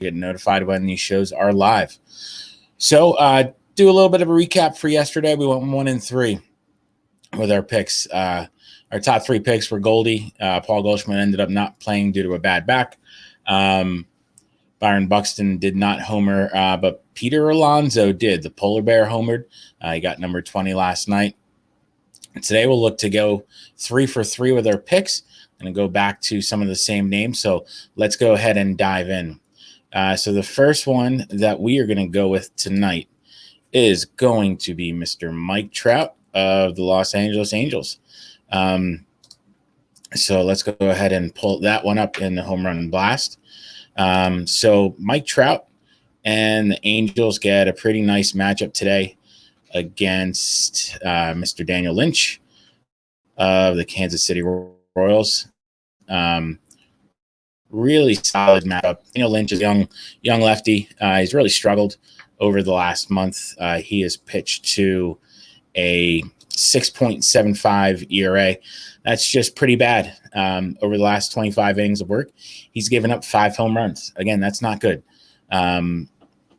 get notified when these shows are live. So, do a little bit of a recap for yesterday. We went 1-3 with our picks. Our top three picks were Goldie. Paul Goldschmidt ended up not playing due to a bad back. Byron Buxton did not homer, but Peter Alonso did. The polar bear homered. He got number 20 last night. And today we'll look to go 3 for 3 with our picks and go back to some of the same names. So let's go ahead and dive in. So the first one that we are going to go with tonight is going to be Mr. Mike Trout of the Los Angeles Angels. So let's go ahead and pull that one up in the home run blast. So Mike Trout and the Angels get a pretty nice matchup today against Mr. Daniel Lynch of the Kansas City Royals. Really solid matchup. Daniel Lynch is young lefty. He's really struggled over the last month. He has pitched to a 6.75 ERA. That's just pretty bad. Over the last 25 innings of work, he's given up 5 home runs. Again, that's not good.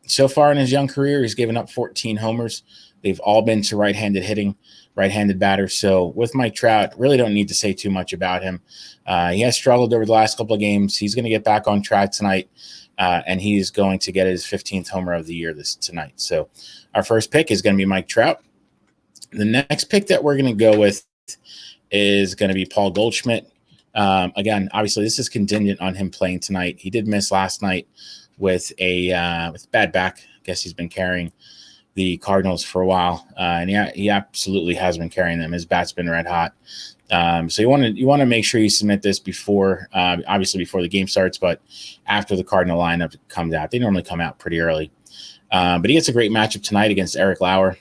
So far in his young career, he's given up 14 homers. They've all been to right-handed hitting, right-handed batters. So with Mike Trout, really don't need to say too much about him. He has struggled over the last couple of games. He's going to get back on track tonight, and he's going to get his 15th homer of the year tonight. So our first pick is going to be Mike Trout. The next pick that we're going to go with is going to be Paul Goldschmidt. Again, obviously, this is contingent on him playing tonight. He did miss last night with with bad back. I guess he's been carrying the Cardinals for a while, and he absolutely has been carrying them. His bat's been red hot. So you want to make sure you submit this before, obviously before the game starts, but after the Cardinal lineup comes out. They normally come out pretty early. But he gets a great matchup tonight against Eric Lauer.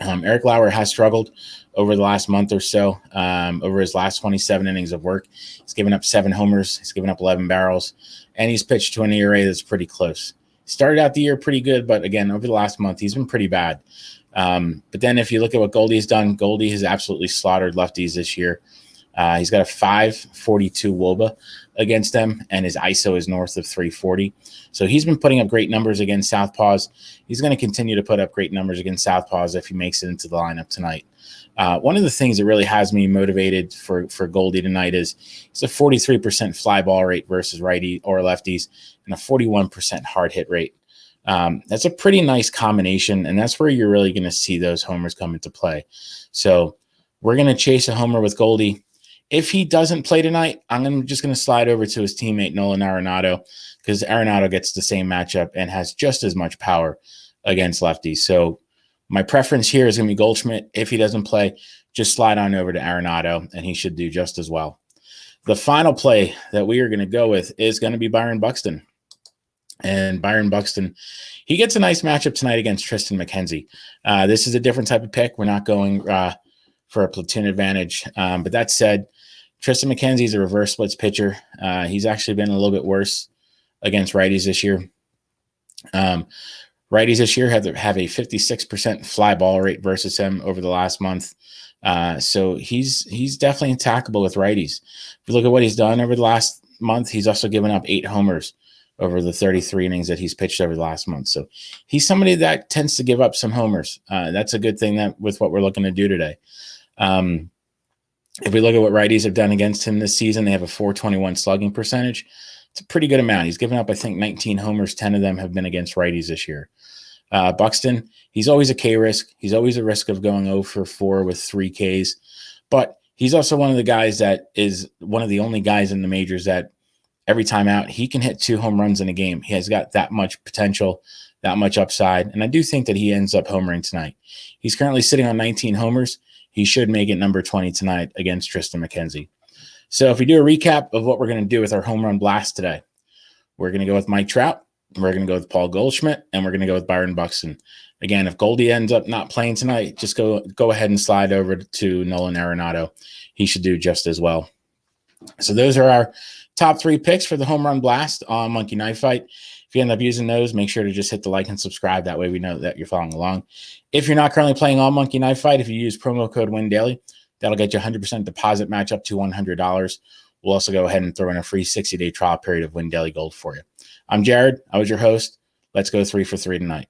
Eric Lauer has struggled over the last month or so. Over his last 27 innings of work, he's given up 7 homers. He's given up 11 barrels, and he's pitched to an ERA that's pretty close. Started out the year pretty good, but again, over the last month, he's been pretty bad. But then if you look at what Goldie's done, Goldie has absolutely slaughtered lefties this year. He's got a 5.42 WOBA against them, and his ISO is north of 340. So he's been putting up great numbers against Southpaws. He's going to continue to put up great numbers against Southpaws if he makes it into the lineup tonight. One of the things that really has me motivated for Goldie tonight is it's a 43% fly ball rate versus righty or lefties and a 41% hard hit rate. That's a pretty nice combination, and that's where you're really going to see those homers come into play. So we're going to chase a homer with Goldie. If he doesn't play tonight, I'm just going to slide over to his teammate Nolan Arenado, because Arenado gets the same matchup and has just as much power against lefties. So my preference here is going to be Goldschmidt. If he doesn't play, just slide on over to Arenado, and he should do just as well. The final play that we are going to go with is going to be Byron Buxton. And Byron Buxton, he gets a nice matchup tonight against Triston McKenzie. This is a different type of pick. We're not going for a platoon advantage. But that said, Triston McKenzie is a reverse splits pitcher. He's actually been a little bit worse against righties this year. Righties this year have a 56% fly ball rate versus him over the last month. So he's definitely attackable with righties. If you look at what he's done over the last month, he's also given up 8 homers over the 33 innings that he's pitched over the last month. So he's somebody that tends to give up some homers. That's a good thing that with what we're looking to do today. If we look at what righties have done against him this season, they have a 421 slugging percentage. It's a pretty good amount. He's given up, I think, 19 homers. 10 of them have been against righties this year. Buxton, he's always a K risk. He's always a risk of going 0 for 4 with 3 Ks. But he's also one of the guys that is one of the only guys in the majors that every time out, he can hit 2 home runs in a game. He has got that much potential, that much upside. And I do think that he ends up homering tonight. He's currently sitting on 19 homers. He should make it number 20 tonight against Triston McKenzie. So if we do a recap of what we're going to do with our home run blast today, we're going to go with Mike Trout, we're going to go with Paul Goldschmidt, and we're going to go with Byron Buxton. Again, if Goldie ends up not playing tonight, just go ahead and slide over to Nolan Arenado. He should do just as well. So those are our top 3 picks for the home run blast on Monkey Knife Fight. If you end up using those, make sure to just hit the like and subscribe. That way we know that you're following along. If you're not currently playing on Monkey Knife Fight, if you use promo code WINDAILY, that'll get you 100% deposit match up to $100. We'll also go ahead and throw in a free 60-day trial period of Win Daily Gold for you. I'm Jared. I was your host. Let's go 3 for 3 tonight.